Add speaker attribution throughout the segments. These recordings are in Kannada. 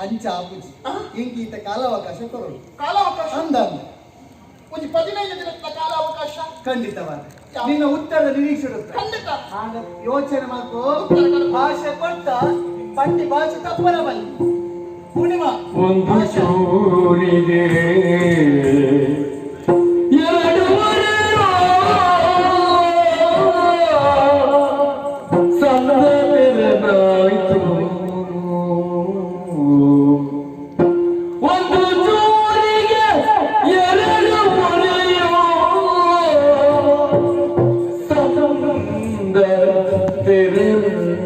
Speaker 1: ಅಂಚ ಆಪುಜಿ ಇಂಕೀತ ಕಾಲಾವಕಾಶ ಕೊರಡು
Speaker 2: ಕಾಲಾವಕಾಶ
Speaker 1: ಅಂದ
Speaker 2: ಒಂದು 15 ದಿನದ ಕಾಲಾವಕಾಶ
Speaker 1: ಖಂಡಿತವಾದ ನಿನ್ನ ಉತ್ತರದ ನಿರೀಕ್ಷೆ ಇರುತ್ತೆ.
Speaker 2: ಖಂಡಿತ
Speaker 1: ಆಗ ಯೋಚನೆ ಮಾಡ್ಕೋ. ಭಾಷೆ ಕೊಟ್ಟ ಪಟ್ಟಿ ಭಾಷೆ ತಪ್ಪರ ಬನ್ನಿ ಪೂರ್ಣಿಮಾ
Speaker 3: ಒಂದು ಚೂರಿದೆ ಎರಡು ಸಂದರ್ಭನಾಯ್ತು ಒಂದು ಚೂರಿಗೆ ಎರಡು ಮೊಳೆಯೋ ಸಂದ ತೆರೆನಾಯ್ತು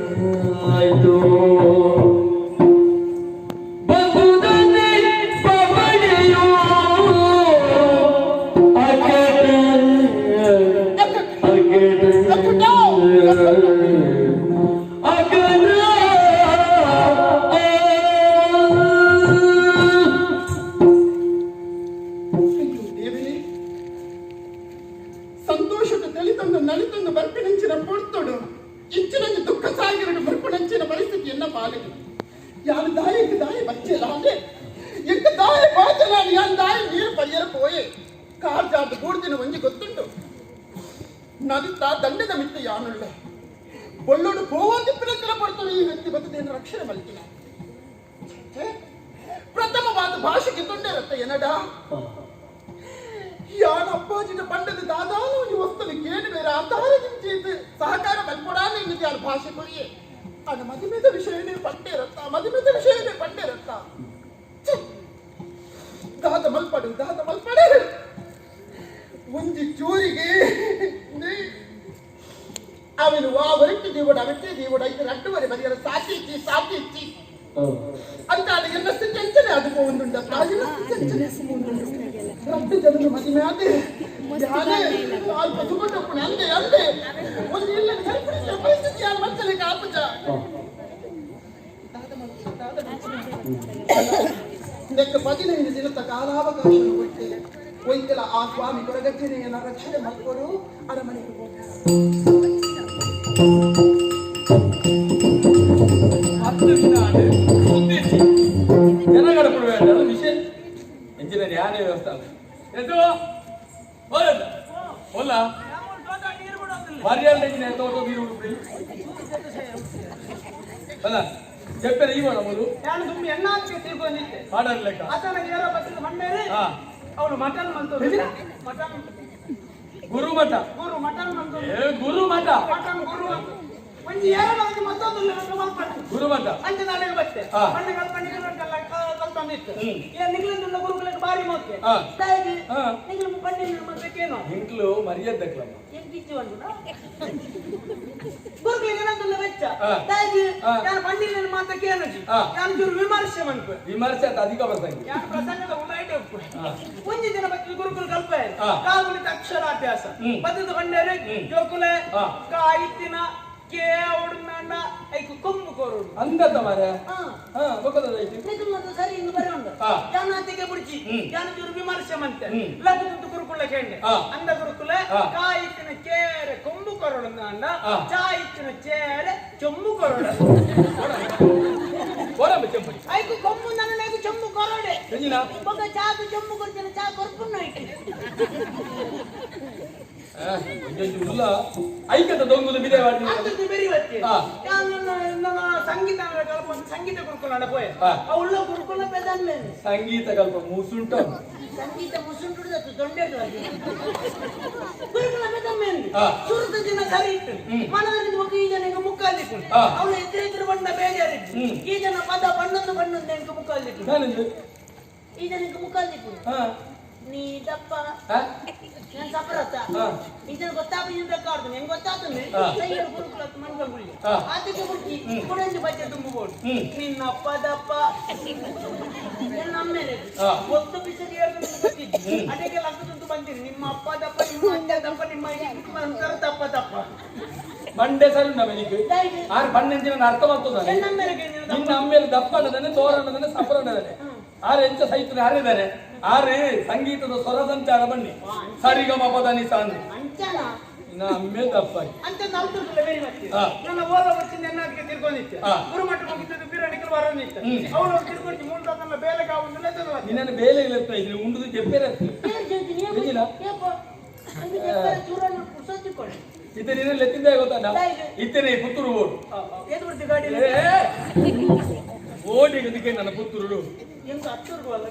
Speaker 2: ಸಂತೋಷದ ತಳಿತಂದು ನಲಿತಂದು ಬರ್ಪಿನಂಚಿನ ಪೊರ್ತೊಡು ಇಚ್ಚಿನಂದು ದುಃಖ ಸಾಗಿರಡು ಬರ್ಪಿನಂಚಿನ ಪರಿಸ್ಥಿತಿಯನ್ನ ಪಾಲಿಗೆ ಯಾರು ದಾಯಕ್ಕೆ ದಾಯ ಬಚ್ಚಲಾದೆ ಎಂಕ ದಾಯ ಬಾಚಲಾಡಿ ಯಾರು ದಾಯ ನೀರು ಪರಿಯರ ಪೋಯೆ ಕಾರ್ಜಾದ ಗೂಡ್ದಿನ ಒಂಜಿ ಗೊತ್ತುಂಟು ನದಿತ ದಂಡದ ಮಿತ್ತ ಯಾನುಳ್ಳ ಬೊಳ್ಳೋಡು ಗೋವಾದಿಪ್ಪಿನ ಪಡ್ತಾನೆ ಈ ವ್ಯಕ್ತಿ ಬತ್ತದೇನು ರಕ್ಷಣೆ ಮಲ್ಕಿನ ಪ್ರಥಮವಾದ ಭಾಷೆಗೆ ತೊಂಡಿರತ್ತೆ ಎನಡ ಯಾನ ಅಪ್ಪಾಜಿನ ಪಂಡದ ದಾದಾನು ಈ ವಸ್ತುವಿಗೆ ಕೇಳಿ ಬೇರೆ ಆಧಾರದಿಂದ ചെയ്ത് ಸಹಕಾರ ಮಲ್ಕೊಡಾನೆ ಇನ್ನಿದೆ ಯಾರು ಭಾಷೆ ಕೊರಿಯೆ ಆಗ ಮದುವೆದ ವಿಷಯನೇ ಪಂಡಿರತ್ತ ಮದುವೆದ ವಿಷಯನೇ ಪಂಡಿರತ್ತ ದಾದ ಮಲ್ಪಡೆ ಒಂಜಿ ಚೂರಿಗೆ ಅವನು ಆ ವರಕ್ಕೆ ದೀವಡ ಅವಕ್ಕೆ ದೀವಡ ಇದು 2 ವರೆ ಬರಿಯರ ಸಾಕಿ ಇಚ್ಚಿ ಅಂತ ಎಲ್ಲ ಟೆನ್ಷನ್ ಅದು ಒಂದುಂಡ ರದ್ದು ಜನರು ಮದುವೆ ಆದೆ ಅಲ್ಪ ಸುಗಟಪ್ಪಣ ಅಂದೆ ಒಂದು ಇಲ್ಲ ಪರಿಸ್ಥಿತಿ ಯಾರು ಮಕ್ಕಳಿಗೆ ಆಪುಜ ಇದಕ್ಕೆ 15 ದಿನದ ಕಾಲಾವಕಾಶ ಕೊಟ್ಟೆ ಒಯ್ದಲ ಆ ಸ್ವಾಮಿ ಕೊರಗಜ್ಜನೆಯನ್ನ ರಕ್ಷಣೆ ಮಾಡ್ಕೊಡು ಅರಮನೆಗೆ
Speaker 3: ಜನಗಳ ಕೊಡಬೇಡ ವಿಷಯ ಎಂಜಿನಿಯರ್ ಯಾರೇ ವ್ಯವಸ್ಥೆ ಹೊಲ ಮರ್ಯಾದೆ ತೋಟ ನೀರು ಅಲ್ಲ చెప్పారు ఈ వాడు అమలు
Speaker 2: ನಾನು ತುಂಬಿ ಎಣ್ಣಾಕ್ಕೆ ತಿಳ್ಕೊಂಡಿದ್ದೆ
Speaker 3: ಹಾಡರ್ ಲೆಕ್ಕ
Speaker 2: ಅತನಿಗೆ ಯಾರೋ ಬತ್ತಿದ ಮಂಡೇರಿ ಅವನು ಮಟನ್ ಮಂತು ಮಟನ್
Speaker 3: ಗುರು ಮಠ
Speaker 2: ಮಟನ್ ಮಂತು
Speaker 3: ಗುರು ಮಠ
Speaker 2: ಮಟನ್ ಗುರು ಒಂಜಿ ಯಾರೋ ಅದು ಮತ್ತೊಂದು ಮಾಡ್ತಾರೆ
Speaker 3: ಗುರು ಮಠ
Speaker 2: ಅಂತೆ ನಾಳೆ ಬತ್ತೆ ಪಂಡಿಗಳು ಕಲ್ತಂದಿತ್ತು ಏನ್ ನಿಗ್ಲಿಂದ ಗುರುಗಳಿಗೆ ಬಾರಿ ಮೋಕೆ ತಾಯಿಗೆ ನಿಗ್ಲು ಪಂಡಿಗಳು ಮಾಡ್ಬೇಕೇನೋ ಇಂಕ್ಲು ಮರ್ಯಾದೆ ದಕ್ಲಮ್ಮ ಏನ್ ಕಿಚ್ಚು ಅಂದು ಗುರುಗಳಿಗೆ ಏನಂತಲ್ಲ ವೆಚ್ಚ ತಾಯಿಗೆ ನಾನು ಪಂಡಿಗಳನ್ನು ಮಾತಕ್ಕೆ ಏನಜಿ ನಾನು ಚೂರು ವಿಮರ್ಶೆ ಮಾಡ್ಕೊ
Speaker 3: ವಿಮರ್ಶೆ ಅಂತ ಅಧಿಕ ಬರ್ತಾನೆ
Speaker 2: ಯಾರು ಪ್ರಸಂಗದ ಉಳ್ಳಾಯ್ತು ಒಂಜಿ ದಿನ ಬಗ್ಗೆ ಗುರುಗಳು ಕಲ್ಪೆ ಕಾಗುಲಿತ ಅಕ್ಷರಾಭ್ಯಾಸ ಪದದ ಬಂಡೇರೆ ಜೋಕುಲೆ ಕಾಯಿತ್ತಿನ ಕೇವಡುನ್ನ ಐಕು ಕೊಂಬು ಕೋರುಡು
Speaker 3: ಅಂದದ ಮಾರೆ ಬೊಕ್ಕದೈತಿ
Speaker 2: ನಿಕುಲ್ನದು ಸರಿ ಇಂದು ಬರೋಂಡು ಜಾನಾತಿಗೆ ಬುಡ್ಚಿ ಜಾನ ಚೂರು ವಿಮರ್ಶೆ ಮಂತೆ ಲಗ್ಗದಂತ ಗುರುಕುಲ ಕೇಂಡೆ ಅಂದ ಗುರುಕುಲ ಕಾಯಿತ್ತಿನ ಕೇರೆ ಕೊಂಬು ಕೊರಡು ಅಂದ ಚಾಯಿತ್ತಿನ ಚೇರೆ ಚೊಂಬು ಕೊರಡು ಐಕು ಕೊಂಬು ನನ್ನ ಐಕು ಚೊಂಬು ಕೊರಡೆ ಬೊಕ್ಕ ಚಾಕು ಚೊಂಬು ಕೊಡ್ತೇನೆ ಚಾ ಕೊರ್ಪುನ್ನ ಐತಿ
Speaker 3: ಐಕತ ದೊಂಗುದು ಬಿದೆ
Speaker 2: ಸಂಗೀತ ಗುರುಕುಲ ನಡಪೋಯೆ ಉಳ್ಳ ಗುರುಕುಲ ಪೆದನ್ನೆ
Speaker 3: ಸಂಗೀತ ಕಲ್ಪ ಮೂಸುಂಟ
Speaker 2: ಸಂಗೀತ ಮುಸುಂಟು ದೊಡ್ಡದು ಗುರುಕುಲ ಪೆದನ್ನೆ ಸುರತ ದಿನ ಸರಿ ಇತ್ತು ಮನದಲ್ಲಿ ಹೋಗಿ ಈ ಜನ ಮುಕ್ಕಾಲಿತ್ತು ಅವನು ಎದುರು ಬಣ್ಣ ಬೇಜಾರಿತ್ತು ಈ ಜನ ಪದ ಬಣ್ಣದ್ದು ಬಣ್ಣದ್ದು ಮುಕ್ಕಾಲಿತ್ತು ಈ ಜನಕ್ಕೆ ಮುಕ್ಕಾಲಿತ್ತು ನೀ ದಪ್ಪ ನಾನು ಸಪರತ್ತ ಇದನ್ನು ಗೊತ್ತಾಗ್ತೀನಿ ಬೇಕಾಡ್ತೀನಿ ಹೆಂಗ್ ಗೊತ್ತಾಗ್ತದೆ ಸೈಯರ್ ಗುರುಕುಲ ಮನ್ಕೊಂಡ್ಬಿಡಿ ಅದಕ್ಕೆ ಹುಡುಕಿ ಕುಡಂಜಿ ಬಜ್ಜೆ ತುಂಬಬಹುದು ನಿನ್ನಪ್ಪ ದಪ್ಪ ನಮ್ಮೇಲೆ ಒತ್ತು ಬಿಸಿಲು ಹೇಳ್ತಿದ್ದು ಅದಕ್ಕೆ ಲಗ್ಗದಂತೂ ಬಂದಿರಿ ನಿಮ್ಮ ಅಪ್ಪ ದಪ್ಪ ನಿಮ್ಮ ಅಜ್ಜ ದಪ್ಪ ನಿಮ್ಮ ಅಂತರ ದಪ್ಪ ದಪ್ಪ
Speaker 3: ಮಂಡೆ ಸರಿ ನಮಗೆ ಆರು ಬಣ್ಣಂಜಿನ ಅರ್ಥ ಮಾಡ್ತದೆ ನಿನ್ನ ಅಮ್ಮೇಲೆ ದಪ್ಪ ಅನ್ನೋದನ್ನೇ ತೋರಣದನ್ನೇ ಸಪರಣದನ್ನೇ ಆರು ಎಂಚ ಸೈತ್ರ ಯಾರಿದ್ದಾರೆ ಆರೆ ಸಂಗೀತದ ಸ್ವರ ಸಂಚಾರ ಬನ್ನಿ ಸರಿಗಮ ಪದ ನಿಸ ಅಂದ್ರೆ ಅಮ್ಮೆ ದಪ್ಪಾಗಿ
Speaker 2: ಅಂತ ನಾಲ್ಕುಲ್ಲ ಬೇರೆ ಮಾಡ್ತೀವಿ ನನ್ನ ಓಲ వచ్చింది ಎನ್ನಾದಿಗೆ ತಿರ್ಕೊಂಡಿತ್ತು ಗುರುಮಠ ಮುಗಿತದ್ದು ಬಿರಣಿಕಲ್ ಬರೋನಿತ್ತು ಅವನು ತಿರ್ಕೊಂಡು ಮುಂದೆ ನನ್ನ ಬೇಲೆ ಕಾವುಂದು ಲೆತ್ತದ
Speaker 3: ನಿನ್ನ ಬೇಲೆ ಇಲ್ಲತ್ತ ಇದ್ರೆ ಉಂಡುದು ಜೆಪ್ಪೆರ ಇಲ್ಲ
Speaker 2: ಚೂರನ್ನು ಕುಸತ್ತಿಕೊಳ್ಳಿ
Speaker 3: ಇದು ನಿನ್ನ ಲೆತ್ತಿದ್ದೆ ಗೊತ್ತಾನ ಇತ್ತೇನೆ ಪುತ್ತೂರು ಓಡು
Speaker 2: ಏದು ಬಿಡ್ತಿ ಗಾಡಿ
Speaker 3: ಓಡಿಗೆ ದಿಕ್ಕೆ ನನ್ನ ಪುತ್ತೂರು
Speaker 2: ಎಂತ ಹತ್ತೂರ್ಗೂ ಅಲ್ಲ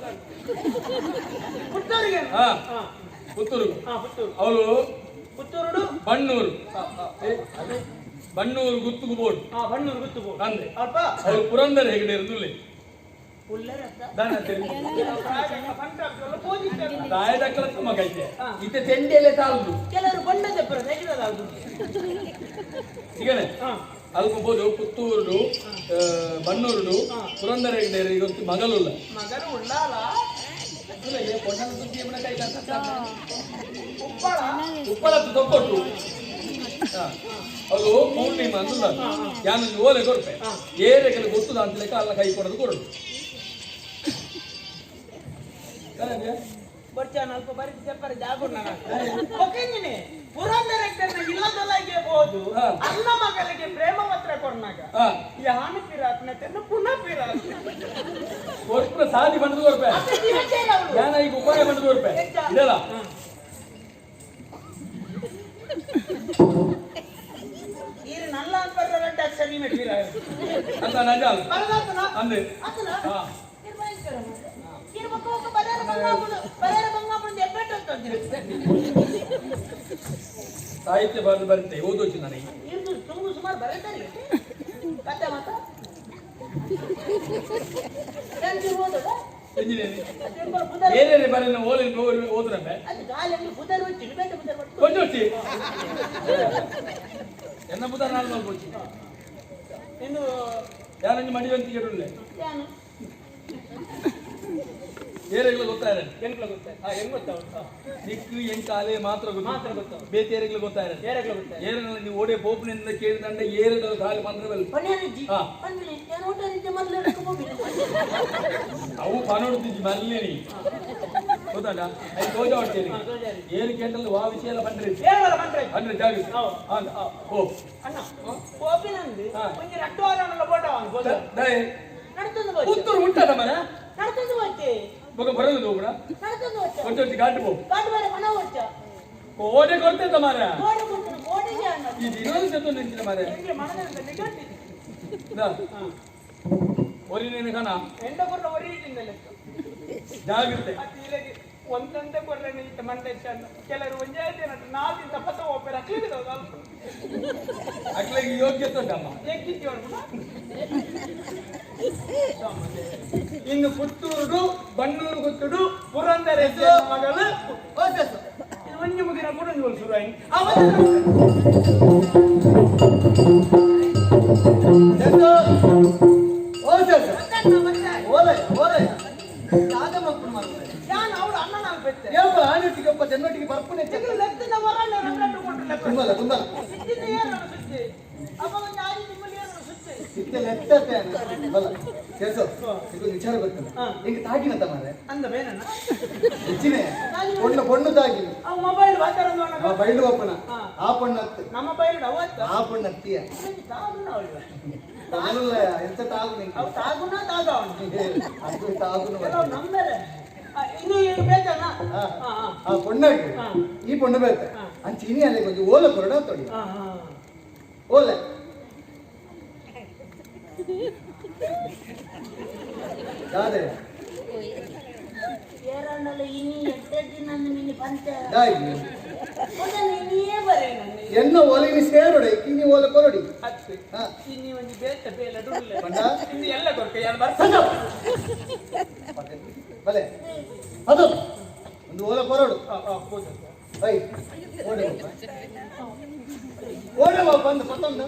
Speaker 2: ಪುತ್ತೂರಿಗೆ
Speaker 3: ಪುತ್ತೂರು
Speaker 2: ಪುತ್ತೂರು
Speaker 3: ಅವಳು
Speaker 2: ಪುತ್ತೂರು
Speaker 3: ಬಣ್ಣೂರು ಬಣ್ಣೂರು ಗುತ್ತುಕು ಬೋರ್ಡ್
Speaker 2: ಬಣ್ಣೂರು ಗುತ್ತುಕು
Speaker 3: ಅಂದ್ರೆ
Speaker 2: ಅಪ್ಪ
Speaker 3: ಅವಳು ಪುರಂದರ ಹೆಗಡೆ ಇರುದಿಲ್ಲ ದಾಯದಕ್ಕಲ ಮಗ ಐತೆ ಇತ್ತೆ ತೆಂಡೆಲೆ ಸಾಲದು
Speaker 2: ಕೆಲವರು ಬಣ್ಣದ ತೆಗೆದಾಗುದು
Speaker 3: ಈಗನೆ ಅಲ್ಕೋಬಹುದು ಪುತ್ತೂರು ಬಣ್ಣೂರು ಪುರಂದರ ಹೆಗಡೆ ಇವತ್ತು ಮಗಲುಲ್ಲ
Speaker 2: ಮಗರು ಉಳ್ಳಾಲ
Speaker 3: ಉಪ್ಪಳತ್ತು ತೊಕ್ಕೊಟ್ಟು ಅದು ಪೂರ್ಣಿಮಾ ಅಂದು ಯಾನೊಂದು ಓಲೆ ಕೊಡ್ಪೆ ಏರೆಗೆಲ್ಲ ಗೊತ್ತದ ಅಂತ ಲೆಕ್ಕ ಅಲ್ಲ ಕೈ ಕೊಡೋದು ಕೊಡೋದು
Speaker 2: ಬರ್ಚಾನ ಅಲ್ಪ ಬರೀ ಸೆಪ್ಪರ ಜಾಗುಣ ಒಕ್ಕಂಜಿನಿ ಪುರಂದರ ಇಲ್ಲದೊಳಗೆ ಹೋದು ಅನ್ನ ಮಗಲಿಗೆ ಪ್ರೇಮ ಪತ್ರ ಕೊಡ್ನಾಗ ಯಾನು ಪಿರಾತ್ನತೆಯನ್ನು ಪುನಃ ಪಿರಾತ್
Speaker 3: ಕೊಡ್ಪುರ ಸಾದಿ ಬಂದು ಕೊಡ್ಪೆ ಯಾನ ಈಗ ಉಪಾಯ ಬಂದು ಕೊಡ್ಪೆ ಇದಲ್ಲ
Speaker 2: ಈರು ನಲ್ಲ ಅನ್ಬರ್ರಂಟ ಸರಿ ಮೆಟ್ಟಿರ
Speaker 3: ಅಂತ ನಜಾಲ್ ಅಂದ್ರೆ ಸಾಹಿತ್ಯ ಬರೆದು ಬರುತ್ತೆ ಓದೋಚು ನನಗೆ
Speaker 2: ತುಂಬ ಸುಮಾರು ಬರೀತಾರೆ ಕತೆ ಮಾತ್ರ
Speaker 3: ಏನೇನೆ ಬರೀ ಓಲಿ ಓದ್ರಪ್ಪೆ ಕೊಂಚೊಚ್ಚಿ ಎನ್ನ ಬುಧ ನಾಲ್ ಮಾಡ್ಕೊಚ್ಚಿ
Speaker 2: ಇನ್ನು
Speaker 3: ಯಾರಂಜಿ ಮಡಿವಂತಿಗೆ ಇರಲಿಲ್ಲ ಏರೆಗಳು ಗೊತ್ತಾಯಿರ
Speaker 2: ಹೆಂಗ್ ಗೊತ್ತಾವ
Speaker 3: ದಿಕ್ಕು ಎಂಕಾಲೆ ಮಾತ್ರ ಗೊತ್ತು ಬೇತೇರೆಗಳು ಗೊತ್ತಾಯಿರ ಏರೆಲ್ಲ ನೀವು ಓಡೆ ಪೋಪನಿಂದ ಕೇಳಿದಂಡ ಏರದ ಕಾಲು ಮಂತ್ರವಲ್ಲ ಅವು ಪನೋಡ್ತಿದ್ದಿ ಮಲ್ಲೇನಿ ಗೊತ್ತಾಡ ಅದು ತೋಜ ಹೊಡ್ತೇನೆ ಏರು ಕೇಂದ್ರಲ್ಲಿ ವಾ ವಿಷಯ ಎಲ್ಲ ಬಂದ್ರಿ ಅಂದ್ರೆ ಜಾಗ ಓ
Speaker 2: ಅಣ್ಣ ಕೋಪಿನಂದು ಒಂಜಿ ರಟ್ಟವಾರನಲ್ಲ ಬೋಟ
Speaker 3: ಪುತ್ತೂರು ಉಂಟದ ಮರ
Speaker 2: ನಡ್ಕೊಂಡು ಹೋಗ್ತೆ
Speaker 3: ಮಗ ಬರೋದು ಕೂಡ
Speaker 2: ನಡ್ಕೊಂಡು ಹೋಗ್ತೆ
Speaker 3: ಕೊಂಚ ಗಾಡಿ ಪೋ
Speaker 2: ಗಾಡಿ ಬೇರೆ ಮನ ಹೋಗ್ತ
Speaker 3: ಓಡೆ ಕೊಡ್ತೇತ ಮಾರ
Speaker 2: ಗೋಡೆ ಕೊಡ್ತಾನೆ ಗೋಡೆಗೆ ಅಣ್ಣ
Speaker 3: ಈ ದಿನವೂ ಸತ್ತು ನಿಂತಿನ ಮಾರ
Speaker 2: ಹೆಂಗೆ ಮನದಲ್ಲಿ ನಿಗಂಟಿ
Speaker 3: ಒರಿನೇನು ಕಣ
Speaker 2: ಎಂಡ ಕೊಟ್ಟ ಒರಿಯಿಂದಲೇ
Speaker 3: ಜಾಗ್ರತೆ
Speaker 2: ಅತಿಲಗೆ ಒಂದಂತೆ ಕೊರ್ರೆ ನಿಂತ ಮಂಡೆ ಕೆಲವರು ಒಂಜಾಯ್ತಿ ನಾಲ್ಕಿಂತ ಪತ್ತ ಒಪ್ಪೆ ಅಕ್ಲಿಗೆ
Speaker 3: ಅಕ್ಲಿಗೆ ಯೋಗ್ಯತೆ ಉಂಟಮ್ಮ
Speaker 2: ಏಕಿತ್ತಿ
Speaker 3: ಇನ್ನು ಪುತ್ತೂರು ಬಣ್ಣೂರು ಗೊತ್ತುಡು ಪುರಂದರ ಮಗಳು
Speaker 2: ಇದು ಒಂಜಿ ಮುಗಿನ ಕೂಡ ಶುರು ಅವಳು ಅಣ್ಣ ನಾನು ಬೆತ್ತೆ
Speaker 1: ಜನೊಟ್ಟಿಗೆ ಬರ್ಪನೆ
Speaker 2: ಲೆಕ್ಕದ ಹೊರ
Speaker 1: ತುಂಬಲ್ಲ ತುಂಬಲ್ಲ
Speaker 2: ಇದು ಏನು ಸುದ್ದಿ ಅಪ್ಪ ಒಂದು ಆದಿ ನಿಮ್ಮಲ್ಲಿ ಏನು ಸುದ್ದಿ
Speaker 1: ಇತ್ತೆ ಲೆಕ್ಕತೆ ಬಲ್ಲ ಕೆಲಸ ಇದು ವಿಚಾರ ಗೊತ್ತಲ್ಲ ಈಗ ತಾಗಿನಂತ ಮಾರೆ
Speaker 2: ಅಂದ ಬೇನಣ್ಣ
Speaker 1: ಹೆಚ್ಚಿನೇ ಪೊಣ್ಣು ತಾಗಿನ
Speaker 2: ಅವ ಮೊಬೈಲ್ ಬಾತಾರ
Speaker 1: ಬೈಲು ಒಪ್ಪನ ಆ ಪೊಣ್ಣತ್ತು
Speaker 2: ನಮ್ಮ ಬೈಲ್ ಅವತ್ತ
Speaker 1: ಆ ಪೊಣ್ಣತ್ತಿಯ
Speaker 2: ತಾಗುನ ಅವಳು
Speaker 1: ತಾಗಲ್ಲ ಎಂತ ತಾಗು ನಿಂಗೆ
Speaker 2: ಅವು ತಾಗುನ ತಾಗ
Speaker 1: ಅದು ತಾಗುನು
Speaker 2: ನಮ್ಮರೆ ಇನ್ನು ಏನು ಬೇಕಣ್ಣ
Speaker 1: ಆ ಪೊಣ್ಣಾಗಿ ಈ ಪೊಣ್ಣು ಬೇಕ ಅಂಚಿನಿ ಅಲ್ಲಿ ಕೊಂಚ ಓಲೆ ಕೊರಡ ತೊಡಿ ಓಲೆ ಯಾವ್ದೇ
Speaker 2: ಏರಣ್ಣಲ್ಲ ಇನ್ನಿ ಎಟ್ಟೆ ದಿನ ನಿನ್ನ ಪಂಚ
Speaker 1: ದಾಯಿ
Speaker 2: ನೀಯೇ ಬರೇ
Speaker 1: ಎನ್ನ ಓಲಿನಿ ಸೇರೋಡೆ ಕಿನಿ ಓಲೆ ಕೊರಡಿ
Speaker 2: ಅತ್ತೆ ಇನ್ನಿ ಒಂದು ಬೇತ ಬೇಲ ಡುಲ್ಲ
Speaker 1: ಪಂಡ
Speaker 2: ಇನ್ನು ಎಲ್ಲ ಕೊರಕೆ ಯಾರು ಬರ್ತಾನೆ
Speaker 1: ಬಲೆ ಅದು ಒಂದು ಓಲೆ ಕೊರಡು ಬೈ ಓಡೆ ಓಡೆ ಬಂದು ಮತ್ತೊಂದು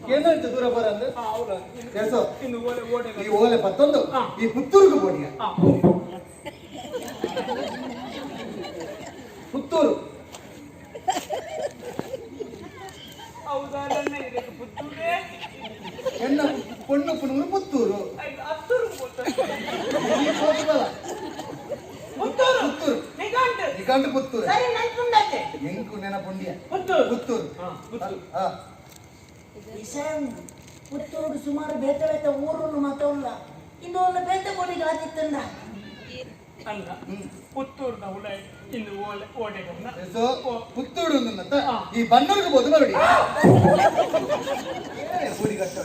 Speaker 1: ಏನಾಯ್ತು ದೂರ ಬರ ಅಂದ್ರೆ ಕೆಲಸ
Speaker 2: ಇನ್ನು ಓಡೆ
Speaker 1: ಈ ಓಲೆ ಮತ್ತೊಂದು ಈ ಪುತ್ತೂರಿಗೆ ಬೋಡಿಯ ಪುತ್ತೂರು
Speaker 2: ಹೌದಾ ನನ್ನ ಇದಕ್ಕೆ ಪುತ್ತೂರೇ
Speaker 1: ಹೆಣ್ಣ ಪೊಣ್ಣು ಪುಣ್ಣು ಪುತ್ತೂರು
Speaker 2: ಹತ್ತೂರು
Speaker 1: ಪುತ್ತೂರು
Speaker 2: ಪುತ್ತೂರು ನಿಗಂಟು
Speaker 1: ನಿಗಂಟು ಪುತ್ತೂರು
Speaker 2: ಸರಿ ನೆನ್ಪುಂಡತ್ತೆ
Speaker 1: ಎಂಕು ನೆನಪುಂಡಿಯ
Speaker 2: ಪುತ್ತೂರು
Speaker 1: ಪುತ್ತೂರು ಹಾ
Speaker 2: ವಿಷಯ ಉಂಟು. ಪುತ್ತೂರು ಸುಮಾರು ಬೇತೆ ಬೇತೆ ಊರನ್ನು ಮಾತವಲ್ಲ ಇನ್ನು ಒಂದು ಬೇತೆ ಕೋಡಿಗೆ ಆದಿತ್ತಂದ
Speaker 4: ಅಲ್ಲ ಪುತ್ತೂರ್ನ ಹುಳ ಇನ್ನು ಓಡೆಗನ್ನ
Speaker 1: ಸೊ ಪುತ್ತೂರು ಅಂತ ಈ ಬನ್ನೂರಿಗೆ ಬೋದು ಮರಡಿ ಕೂಡಿ ಕಷ್ಟ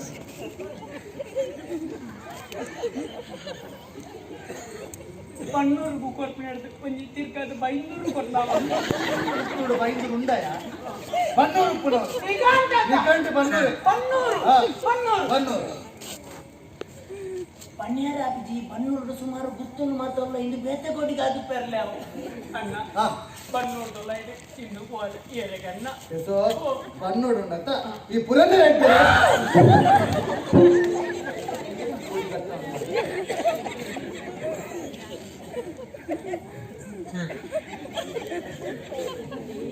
Speaker 4: ಬನ್ನೂರು ಕೊರ್ಪಿನ ಕೊಂಚ ತಿರ್ಕಾದ ಬೈಂದೂರು ಕೊಡ್ತಾವ
Speaker 1: ಪುತ್ತೂರು ಬೈಂದೂರು ಉಂಡಾಯ ಬನ್ನೂರು ಪುನಃ ನಿಕಂಡು ಬನ್ನೂರು
Speaker 2: ಬನ್ನೂರು
Speaker 1: ಹಾ.
Speaker 2: ಬನ್ನೂರು
Speaker 1: ಬನ್ನೂರು
Speaker 2: ಪನ್ನಿಯರ ಅಜ್ಜಿ ಬನ್ನೂರು ಸುಮಾರು ಗುತ್ತನ್ನು ಮಾತವಲ್ಲ ಇನ್ನು ಬೇತೆ ಕೋಡಿಗೆ ಆದಿ ಪೆರ್ಲೆ ಅವು
Speaker 4: ಅನ್ನ
Speaker 1: ಹಾ
Speaker 4: ಬನ್ನೂರು ಲೈಟ್ ಇನ್ನು ಓಲೆ ಏಳೆಗನ್ನ
Speaker 1: ಸೊ ಬನ್ನೂರು ಉಂಡಂತ ಈ ಪುರಂದರ ಹೇಳ್ತಾರೆ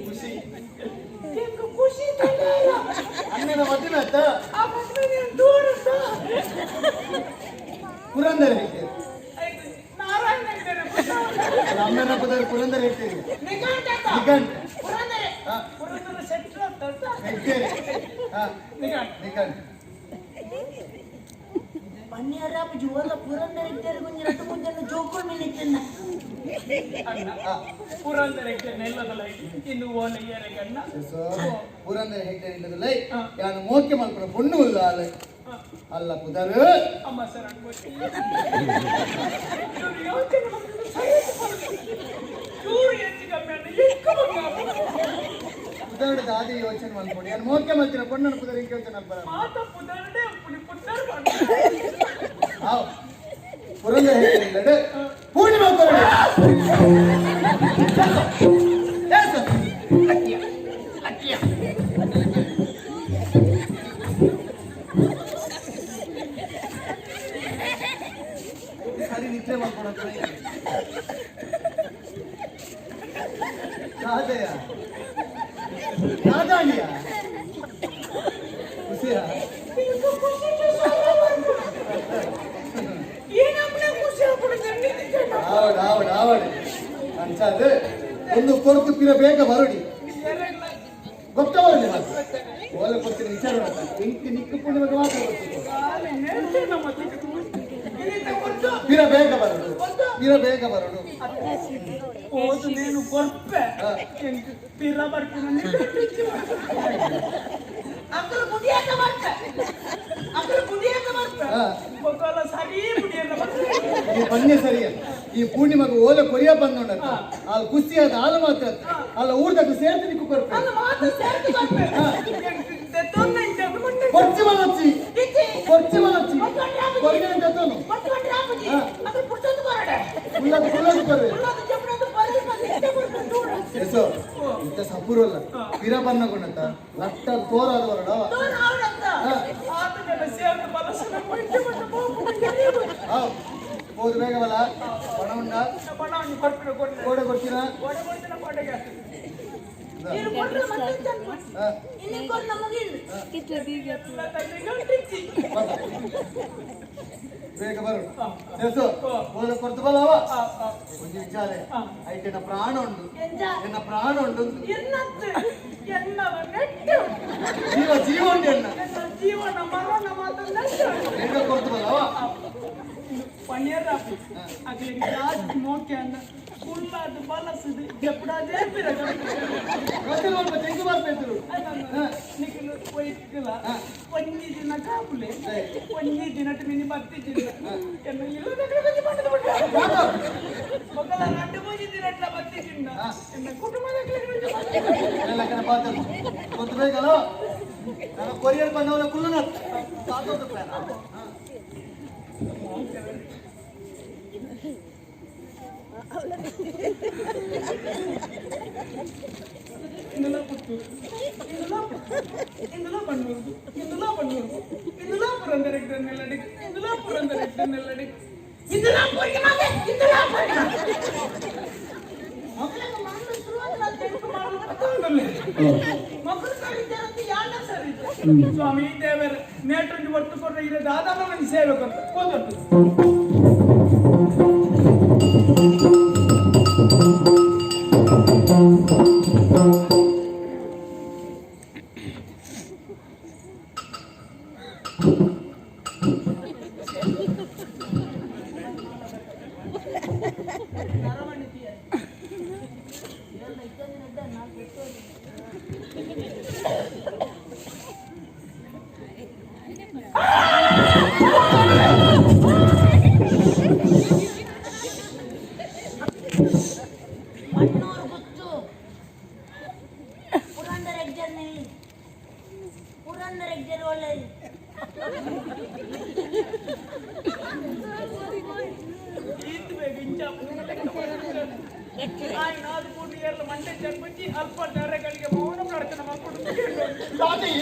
Speaker 1: ಖುಷಿ
Speaker 2: ಖುಷಿ
Speaker 1: ಅಣ್ಣನ ಮದುವೆ ಆಯ್ತಾ
Speaker 2: ಆ ಮದುವೆ ದೂರ
Speaker 1: ಪುರಂದರ ಹೇಳ್ತೀರಿ
Speaker 4: ನಾರಾಯಣ
Speaker 1: ಅಮ್ಮನ ಪದವಿ ಪುರಂದರ ಹೇಳ್ತೀರಿ
Speaker 2: ನಿಗಂಟ
Speaker 1: ನಿಕಂಠ
Speaker 2: ಪುರಂದರೆ
Speaker 1: ಹಾ
Speaker 4: ಪುರಂದರ ಶೆಟ್ರು ಅಂತ
Speaker 1: ಹೇಳ್ತೀರಿ ಹಾ
Speaker 4: ನಿಗಂಠ
Speaker 1: ನಿಕಂಠ
Speaker 2: ಪನ್ನಿಯರ ಅಜ್ಜಿ ಓಲ ಪುರಂದರೆ ಇಟ್ಟರೆ ಕೊಂಚ ರಟ್ಟು ಮುಂಜಾನೆ ಜೋಕೊಂಡು ನಿಂತಿದ್ದ
Speaker 4: ಅನ್ನ ಪುರಂದರ ನೆಲ್ಲದ ಲೈಟ್ ಇನ್ನು ಓಲೆ ಏಳೆಗನ್ನ
Speaker 1: ಸೊ ಪುರಂದರ ಹೇಳ್ತಾರೆ ಇಲ್ಲದಲ್ಲ ಯಾನು ಮೋಕೆ ಮಾಡ್ಕೊಂಡು ಪೊಣ್ಣು ಇಲ್ಲ ಅಲ್ಲ ಅಲ್ಲ ಪುದರು
Speaker 4: ಅಮ್ಮ ಸರ್ ಅನ್ಕೊಟ್ಟು ಯೋಚನೆ ಚೂರು ಹೆಚ್ಚು ಕಮ್ಮಿ ಅನ್ನ ఎక్కువ
Speaker 1: ಪುದರ್ಡ್ ದಾದಿ ಯೋಚನೆ ಮಾಡ್ಕೊಂಡು ಯಾನು ಮೋಕೆ ಮಾಡ್ತೀರ ಪೊಣ್ಣನ ಪುದರ್ ಹಿಂಗೆ ಯೋಚನೆ ಬರ
Speaker 4: ಮಾತ ಪುದರ್ಡೆ ಪುಡಿ ಪುದರ್
Speaker 1: ಹಾವ್ ಪುರಂದರ ಹೇಳ್ತಾರೆ ಇಲ್ಲದ ಪೂರ್ಣಿಮಾ ಕೊರಡಿ ಸರಿ ನಿದ್ರೆ ಮಾಡ್ಕೊಡೋದು ರಾಧೆಯ ರಾಧಾಣಿಯ ಖುಷಿಯ ಆವಡ್ ಆವಡ್ ಆವಡ್ ಅಂಚಾದ್ರೆ ಒಂದು ಕೊರತು ಪಿರ ಬೇಗ ಬರಡಿ ಗೊತ್ತವರಲಿ ಮತ್ತೆ ಓಲೆ ಕೊಡ್ತೀನಿ ವಿಚಾರ ಇಂಕಿ ನಿಕ್ಕು ಪುಣ್ಯ ಬಗ್ಗೆ ಮಾತಾಡ್ಬೇಕು ಪಿರ ಬೇಗ ಬರಡು ಪಿರ ಬೇಗ ಬರಡು
Speaker 4: ಓದು ನೀನು ಕೊರ್ಪೆ ಪಿರ ಬರ್ತೀನಿ
Speaker 2: ಅಕ್ಕಲು ಕುಡಿಯಾಕ ಬರ್ತ ಅಕ್ಕಲು ಕುಡಿಯಾಕ ಬರ್ತ
Speaker 4: ಮಕ್ಕಳ ಸರಿ ಮುಡಿಯಲ್ಲ
Speaker 1: ಈ ಬನ್ನಿ ಸರಿಯ ಈ ಪೂರ್ಣಿಮಗ ಓಲೆ ಕೊರಿಯ ಬಂದೋಣ ಅಲ್ಲಿ ಕುಸ್ತಿಯಾದ ಹಾಲು ಮಾತ್ರ ಅಲ್ಲ ಊರ್ದಾಗ ಸೇರ್ತು ನಿಕ್ಕು ಕೊರ್ಪೆ
Speaker 2: ಅಲ್ಲ ಮಾತು ಸೇರ್ತು ಬರ್ತೆ
Speaker 1: ಕೊರ್ಚಿ ಮಲಚ್ಚಿ ಕೊರ್ಚಿ ಮಲಚ್ಚಿ ಕೊರಿಯ ಜೊತೆನು
Speaker 2: ಮತ್ತೊಂದು ರಾಮಜಿ ಅದು ಪುಟ್ಟೊಂದು ಬರಡೆ
Speaker 1: ಕುಲ್ಲದು ಕುಲ್ಲದು ಕೊರ್ರೆ
Speaker 2: ಉಳ್ಳದು ಜಪಡದು ಬರಲಿ ಮತ್ತೆ ಬರ್ತ ದೂರ
Speaker 1: ಎಸೋ ಇಂತ ಸಪುರಲ್ಲ ಪಿರ ಬನ್ನಗೊಂಡಂತ ಲಟ್ಟ ತೋರಾದ ಬರಡ
Speaker 2: ದೂರ ಅವರಂತ
Speaker 4: ಆತನ ಸೇರ್ದು ಬಲಸನ ಪಂಚ
Speaker 1: ಹೋದ್ ಬೇಗವಲ್ಲ ಪಣ ಉಂಡ
Speaker 4: ಬಣ ಕೊರ್ಪಿನ ಕೊಡ್ತೀನಿ
Speaker 1: ಕೋಡೆ ಕೊಡ್ತೀರಾ
Speaker 4: ಕೊಡೆ ಕೊಡ್ತೀನಿ ಕೊಡೆಗೆ
Speaker 2: ನೀನು ಕೊಡ್ರೆ ಮತ್ತೆ ಇಲ್ಲಿ ಕೊಡ್ ನಮಗೆ
Speaker 4: ಎಲ್ಲ ತಂದಿಗೆ ಹೊಂಟಿಚ್ಚಿ
Speaker 1: ಬೇಗ ಬರು ಎಸೋ ಹೋದ ಕೊಡ್ತು ಬಲ್ಲ ಅವ ಒಂದು ವಿಚಾರ ಐತೆ ನನ್ನ ಪ್ರಾಣ ಉಂಟು ನನ್ನ ಪ್ರಾಣ ಉಂಟು
Speaker 4: ಎನ್ನತ್ತೆ ಎನ್ನವ ನೆಟ್ಟು
Speaker 1: ಜೀವ ಜೀವ ಉಂಟು ಎನ್ನ
Speaker 4: ಎನ್ನ ಜೀವನ ಮರಣ ಮಾತ್ರ ನೆಟ್ಟು
Speaker 1: ಬೇಗ ಕೊಡ್ತು ಬಲ್ಲ ಅವ
Speaker 4: ಪನ್ನಿಯರ ಅಗ್ಲಿಗೆ ಜಾಸ್ತಿ ಮೋಕೆ ಅನ್ನ ಕುಳ್ಳಾದ ಬಲಸದು ಎಪ್ಪಡಾದೇ ಪಿರಗ
Speaker 1: ಗೊತ್ತಿಲ್ಲ ಸ್ವಲ್ಪ ತೆಂಗು ಬರ್ಬೇಕು
Speaker 4: ನಿಖಿಲ್ ಒಯ್ತಿಲ್ಲ ಒಂಜಿ ದಿನ ಕಾಪುಲೆ ಒಂಜಿ ದಿನ ಮಿನಿ ಬರ್ತಿದ್ದಿಲ್ಲ ಎನ್ನ ಇಲ್ಲದ ಮಾಡಿದ ಮಕ್ಕಳ ಗಂಟು ಮುಂಜಿ ದಿನ ಬರ್ತಿದ್ದಿಲ್ಲ ಎನ್ನ ಕುಟುಂಬದ
Speaker 1: ಎಲ್ಲ ಪಾತ್ರ ಗೊತ್ತು ಬೇಕಲ್ಲ ನಾನು ಕೊರಿಯರ್ ಬಂದವನ ಕುಲ್ಲನ ಸಾಕೋದು ಪ್ಲಾನ್
Speaker 4: ఇందులో పుత్తూరు ఇందులో బన్నూరు ఇందులో బన్నూరు ఇందులో పురందరెడ్డి నెల్లడి ఇందులో పురందరెడ్డి నెల్లడి
Speaker 2: ಇಂದುಲ ಪುರಿಗೆ ಮತ್ತೆ ಇಂದುಲ ಪುರಿಗೆ ಮಕ್ಕಳಿಗೆ ಮಣ್ಣು ಶುರುವಾದ ತೆಂಕು ಮಾಡೋದು ಮಕ್ಕಳು ಕರೀತಾರಂತ ಯಾಣ ಸರಿ
Speaker 4: ಸ್ವಾಮಿ ದೇವರ ನೇಟೊಂದು ಒಟ್ಟು ಕೊಟ್ಟ ಇರೋ ದಾದಾನ ಮನೆ ಸೇವೆ ಕೊಟ್ಟು ಹೋದದ್ದು ನರಮಣಿತೀಯ
Speaker 2: ಎಲ್ಲ ಇದ್ದಂದಿನದ್ದ ನಾನು ಬಿಟ್ಟೋದು. ಮಣ್ಣೂರು ಗುತ್ತು ಪುರಂದರ ಎಗ್ಜರ್ನಿ ಪುರಂದರ ಎಗ್ಜರ್ ಒಳ್ಳೆ
Speaker 4: ಈತ್ ಬೇಗ ಇಂಚ ನಾಲ್ಕು ಕೋಟಿ ಎಲ್ಲ ಮಂಡೆ ಚರ್ಮಚ್ಚಿ ಅಲ್ಪ ದಾರಗಳಿಗೆ ಮೌನ ಪ್ರಾರ್ಥನೆ ಮಾಡ್ಕೊಂಡು
Speaker 1: ದಾದಿ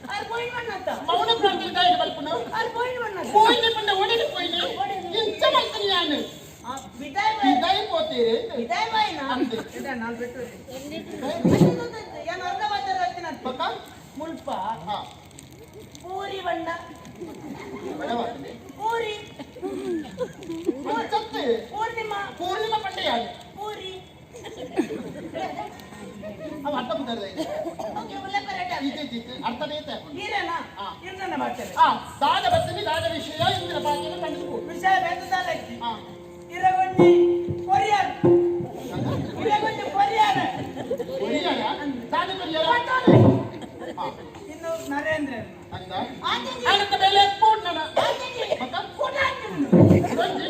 Speaker 2: ಅದು ಪಾಯಿಂಟ್ ಮಣ್ಣತ್ತ
Speaker 1: ಮೌನ ಪ್ರಾರ್ಥನೆ ದಾಯಿ ಬಲ್ಪುನ
Speaker 2: ಅದು ಪಾಯಿಂಟ್ ಮಣ್ಣತ್ತ
Speaker 1: పోయిన పండ ఒడిని పోయిన ఇంత మంచి యాను
Speaker 2: ಬಿದಾಯ್ ಬಾಯ್
Speaker 1: ఇదై పోతేరే
Speaker 2: ಬಿದಾಯ್ ಬಾಯ್ನ
Speaker 1: అంతే
Speaker 4: ಇದೆ ನಾನು ಬಿಟ್ಟು
Speaker 2: ಏನು ಅರ್ಧ ಮಾತಾಡ ಹೇಳ್ತೀನಿ ಅಂತ
Speaker 1: పక్క
Speaker 2: ಮುಲ್ಪ
Speaker 1: ಹಾ
Speaker 2: ಪೂರಿ ಬಣ್ಣ
Speaker 1: బడవాడి
Speaker 2: ಪೂರಿ
Speaker 1: చెప్తే
Speaker 2: ಪೂರ್ಣಿಮಾ
Speaker 1: పూర్ణిమ పండ యాను
Speaker 2: ಪೂರಿ
Speaker 1: అవి అర్థం కుదరదు
Speaker 2: ಓಕೆ ಒಳ್ಳೆ ಕರೆಕ್ಟ್
Speaker 1: ఇది అర్థమే తేకుండా
Speaker 2: ನೀರೇನಾ ಇರ್ನ ಮಾಡ್ತೇನೆ
Speaker 1: దాద బస్సుని దాద విషయ ఇంద్ర భాగ్యం పండుకో
Speaker 2: ವಿಷಯ ಬೇಕದಾಲ
Speaker 1: ఆ
Speaker 2: ಇರಗೊಂಡಿ ಕೊರಿಯರ್ ಇರಗೊಂಡಿ ಕೊರಿಯರ್
Speaker 1: ఒరియాడా దాద కొరియాడా
Speaker 2: ಇನ್ನು ನರೇಂದ್ರ
Speaker 1: అంద
Speaker 2: ಆಂಜಿ
Speaker 1: ఆయనంత బెలే పోన్నన
Speaker 2: ಆಂಜಿ
Speaker 1: పక్క
Speaker 2: ಕೊಡಾಂಜಿ
Speaker 1: రండి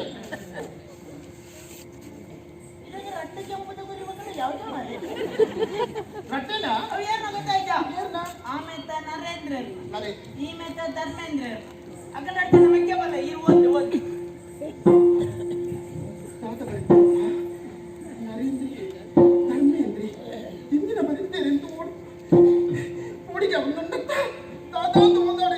Speaker 2: ಇದಕ್ಕೆ ರಟ್ಟು ಕೆಂಪು ತಗೋರಿ ಮಕ್ಕಳು ಯಾವ್ದು ಮಾಡಿ
Speaker 1: రట్టేనా
Speaker 2: ಅವು ಏನು ಗೊತ್ತಾಯ್ತಾ
Speaker 1: ఏర్నా
Speaker 2: ಆಮೇತ ನರೇಂದ್ರ
Speaker 1: అరే
Speaker 2: ಈ ಮೇತ ಧರ್ಮೇಂದ್ರ ಅక్కడ ನಮಗೆ ಬಲ್ಲ ಈ ಓದಿ ಓದಿ
Speaker 1: ಹಿಂದಿನ ಬರೀತಾರೆ ಅಂತ ಓಡಿಗೆ ಅವನನ್ನ ದಾದಾಂತ ಮುಂದಾಡೆ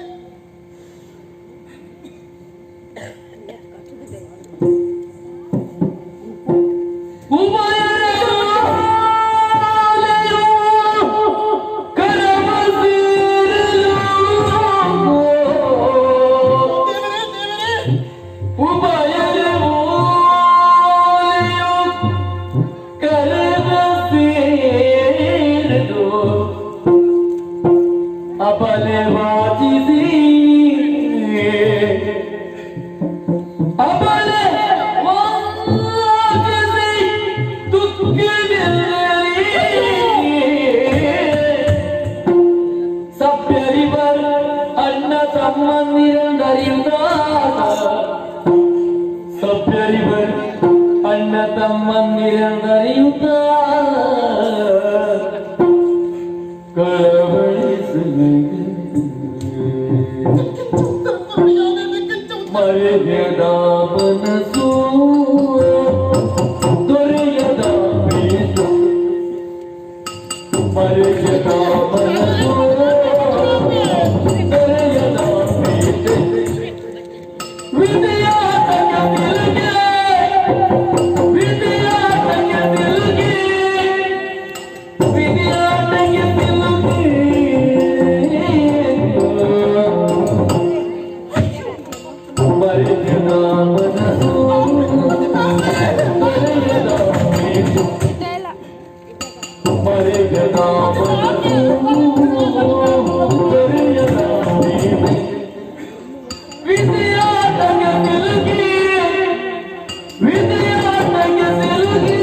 Speaker 3: ಅಣ್ಣ ತಮ್ಮಂದಿರಂದರಿಯುತ್ತ ಮರೆಯದ ಮನಸ್ಸು ದೊರೆಯದ ಪ್ರೀತಿ ಮರೆಯದ ಮನಸ್ಸು ದೊರೆಯದ ಪ್ರೀತಿ ವಿದ್ಯಾರ್ಥಿಯ ನಿಲುಗೆ ವಿದ್ಯಾರ್ಥಿಯ ನಿಲುಗೆ ವಿದ್ಯಾರ್ಥಿಯ ನಿಲುಗೆ ಮರೆಯದ ಮನಸ್ಸು ದೊರೆಯದ ಪ್ರೀತಿ ಮರೆಯದ ಮನಸ್ಸು ದೊರೆಯದ ಪ್ರೀತಿ ವಿದ್ಯಾರ್ಥಿಯ ನಿಲುಗೆ ವಿದ್ಯಾರ್ಥಿಯ ನಿಲುಗೆ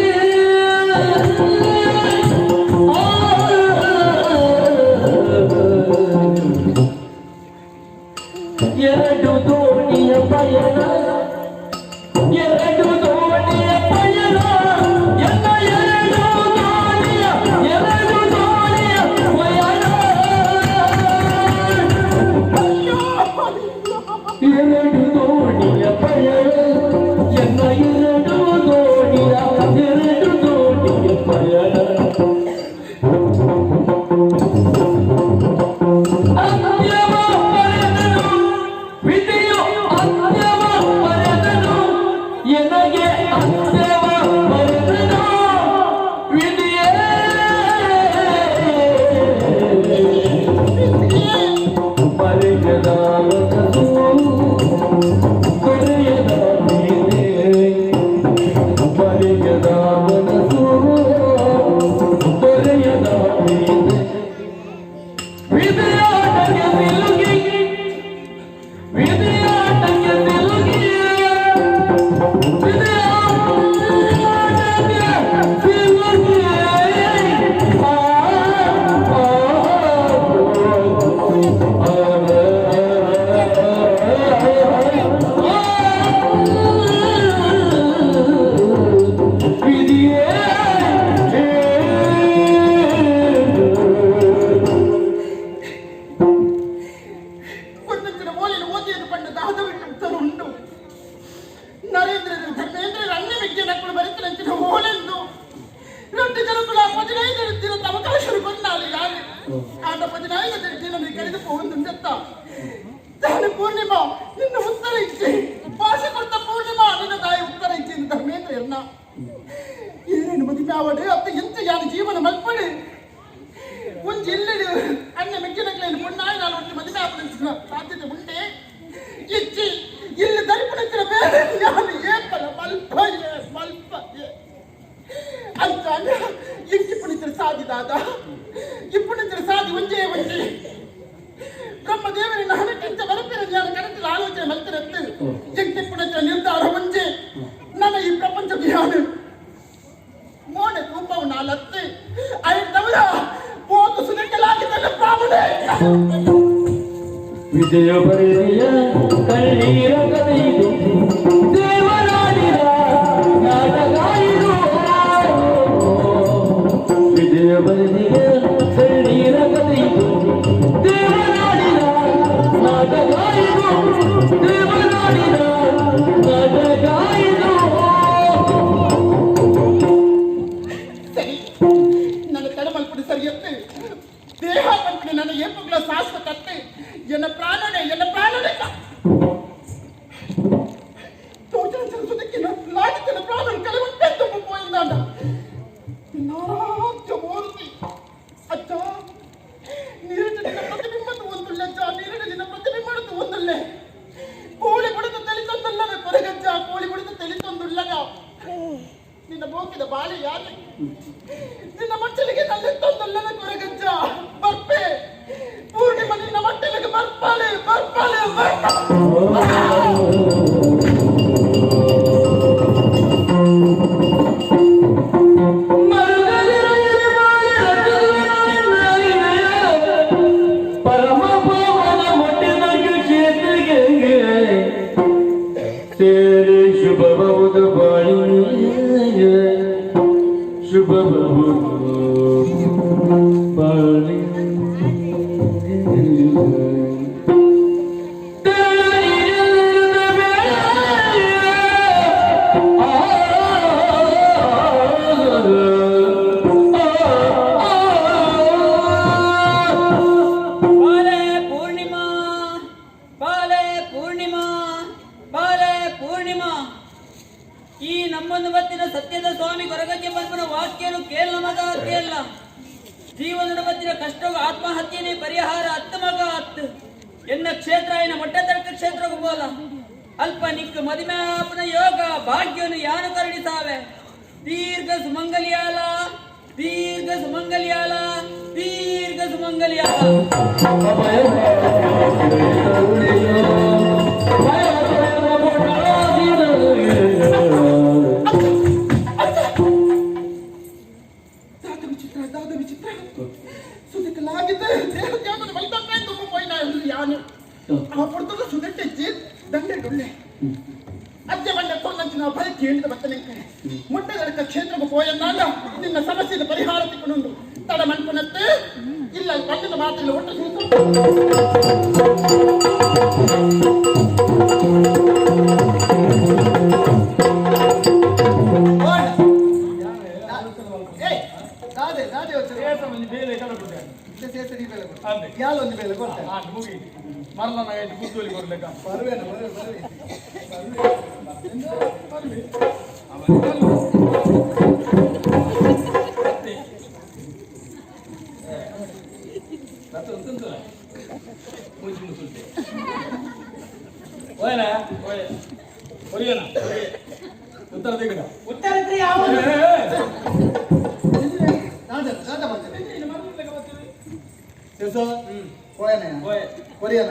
Speaker 3: ಎರಡು ದೋಣಿಯ ಪಯಣ ಎರಡು ದೋಣಿಯ ಪಯಣ ಎಲ್ಲ ಎರಡು ದೋಣಿಯ ಪಯಣ ಎರಡು ದೋಣಿಯ ಪಯಣ ಎಲ್ಲ ಎರಡು ದೋಣಿಯ ಪಯಣ ಅಂತ್ಯವ ಪಡೆದನು ವಿಧಿಯು ಅಂತ್ಯವ ಪಡೆದನು ಎನಗೆ ಅಂತ್ಯವ ಪಡೆದನು ವಿಧಿಯೇ ಮರೆಯದ ಮನಸ್ಸು ಕೊರೆಯದ ಪ್ರೀತಿ ಮರೆಯದ ಮನಸ್ಸು ಕೊರೆಯದ ಪ್ರೀತಿ ವಿದ್ಯಾರ್ಥಿಯ ನಿಲುಗೆ ವಿದ್ಯಾರ್ಥಿಯ ನಿಲುಗೆ ವಿದ್ಯಾರ್ಥಿಯ
Speaker 2: ఆడపది నాయన నేను కలిసి పోతుంది చెప్తా దాని పూర్ణిమ నిన్ను ఉత్తరించి భాష కొత్త పూర్ణిమ నిన్ను దాయి ఉత్తరించింది ಧರ್ಮೇಂದ್ರ ಎನ್ನ ಏನೇನು ಮದುವೆ ಆವಡೆ ಅತ್ತ ಎಂತ ಯಾನ ಜೀವನ ಮಲ್ಪಡೆ ಒಂದು ಇಲ್ಲಿಡು ಅಣ್ಣ ಮೆಕ್ಕಿನಕ್ಲೇನು ಪುಣ್ಣಾಯಿ ನಾನು ಒಟ್ಟು ಮದುವೆ ಆಪಡಿಸಿದ ಸಾಧ್ಯತೆ ಉಂಟೆ ಇಚ್ಚಿ ಇಲ್ಲಿ ದರ್ಪಣಿಸಿದ ಬೇರೆ ಯಾನು ಏಪಲ ಮಲ್ಪ ಅಂತ ఇప్పుడు ఇద్దరు సాది దాదా ఇప్పుడు ఇద్దరు సాది ఉంచే ఉంచి ಬ್ರಹ್ಮದೇವರಿ ನಹನಕ್ಕಿಂತ ಬರಪಿರ ಜ್ಞಾನ ಕರೆಕ್ಟ್ ಆಲೋಚನೆ ಮಲ್ತಿರತ್ತೆ ಎಂಟಿಪ್ಪುಡ ನಿರ್ಧಾರ ಮುಂಚೆ ನನ್ನ ಈ ಪ್ರಪಂಚ ಜ್ಞಾನ ಮೋನೆ ರೂಪವು ನಾಲತ್ತೆ ಐದವರ ಹೋದು ಸುನಕಲಾಗಿದ್ದಲ್ಲ ಪ್ರಾಮಣೆ
Speaker 5: ವಿಜಯ ಪರಿಯ ಕಣ್ಣೀರ ಕಥೆಯಿದು ದೇವರಾಡಿದ ನಾಟಕ ಇದು ವಿಜಯ ಪರಿಯ ಕಣ್ಣೀರ ಕಥೆಯಿದು ದೇವರಾಡಿದ ನಾಟಕ ಇದು ದೇವರಾಡಿದ ನಾಟಕ ಇದು
Speaker 2: ಸರಿ ನನ್ನ ತಡಮಲ್ಪಡಿ ಸರಿಯತ್ತೆ ದೇಹ ಪಂಪಡಿ ನನ್ನ ಏಪುಗಳ ಶಾಶ್ವತತ್ತೆ ಎನ್ನ ಪ್ರಾಣನೆ ತೋಚನ ಸುದಕ್ಕೆ ಲಾಡಿತನ ಪ್ರಾಣನ ಕಲವಂತೆ ತುಂಬ ಪೋಯಿಂದಾಂಡ ನಾಟ್ಯ ಮೂರ್ತಿ ಅಚ್ಚ ನೀರಿನ ಪ್ರತಿಬಿಂಬದ ಒಂದುಳ್ಳೆ ಅಚ್ಚ ನೀರಿನ ಪ್ರತಿಬಿಂಬದ ಒಂದುಳ್ಳೆ ಕೋಳಿ ಬಿಡದ ತೆಲಿತೊಂದುಲ್ಲದ ಕೊರಗಜ್ಜ ಕೋಳಿ ಬಿಡದ ತೆಲಿತೊಂದುಳ್ಳಗ ನಿನ್ನ ಬೋಕಿದ ಬಾಳೆ ಯಾಕೆ ನಿನ್ನ ಮಟ್ಟಲಿಗೆ ನಲ್ಲೆತ್ತೊಂದುಲ್ಲದ ಕೊರಗಜ್ಜ ಬರ್ಪೆ ಪೂರ್ಣಿಮ ನಿನ್ನ ಮಟ್ಟಲಿಗೆ ಬರ್ಪಾಳೆ
Speaker 5: ಪರಮ ಪವನ ಮೊಟ್ಟಿನ ಕ್ಷೇತ್ರಿಗೆ ಸೇರಿ ಶುಭ ಬಹುದು ಬಾಳಿ ಶುಭ ಬಾಳಿ
Speaker 6: ಈ ನಮ್ಮನ್ನು ಬತ್ತಿನ ಸತ್ಯದ ಸ್ವಾಮಿ ಕೊರಗಜ್ಜೆ ಪಂಪನ ವಾಕ್ಯನು ಕೇಳ ಮಗ ಕೇಳ ಜೀವನದ ಬತ್ತಿನ ಕಷ್ಟಗ ಆತ್ಮಹತ್ಯೆನೇ ಪರಿಹಾರ ಅತ್ತ ಮಗ ಅತ್ತು ಎನ್ನ ಕ್ಷೇತ್ರ ಏನ ಮೊಟ್ಟ ತರ್ಕ ಕ್ಷೇತ್ರಗೂ ಬೋಲ ಅಲ್ಪ ನಿಕ್ ಮದಿಮ್ಯಾಪನ ಯೋಗ ಭಾಗ್ಯನು ಯಾನು ಕರುಣಿಸಾವೆ ದೀರ್ಘ ಸುಮಂಗಲಿಯಾಲ ದೀರ್ಘ ಸುಮಂಗಲಿಯಾಲ ದೀರ್ಘ ಸುಮಂಗಲಿಯಾಲ
Speaker 2: ದಾದ ವಿಚಿತ್ರ ಸುದಕ್ಕಲಾಗಿದ್ದ ದೇಹ ಜ್ಞಾನದ ಬಲಿತಪ್ಪೆ ತುಂಬ ಪೋಯಿನ ಯಾನು ಆ ಪುಡ್ತದ ಸುದಟ್ಟೆಚ್ಚಿ ದಂಡೆ ಡೊಳ್ಳೆ ಅಜ್ಜೆ ಬಂಡೆ ತೊನ್ನಂಚಿನ ಬಳಿ ಕೇಳಿದ ಬತ್ತನೆಂಕೆ ಮುಟ್ಟಗಡಕ ಕ್ಷೇತ್ರಕ್ಕೆ ಪೋಯನ್ನಾಗ ನಿನ್ನ ಸಮಸ್ಯೆಗೆ ಪರಿಹಾರ ತಿಕ್ಕೊಂಡು ತಡ ಮನ್ಪುನತ್ತೆ ಇಲ್ಲ ಬಂದಿನ ಮಾತಿಲ್ಲ ಒಟ್ಟು
Speaker 3: ಮರಲ ಬುದ್ಧಿ ಕೊಡ್ಲೇಕ ಉತ್ತರ ದಿಗಡ
Speaker 2: ಉತ್ತರ ಯಾವುದು
Speaker 1: ಕೊರಿಯನ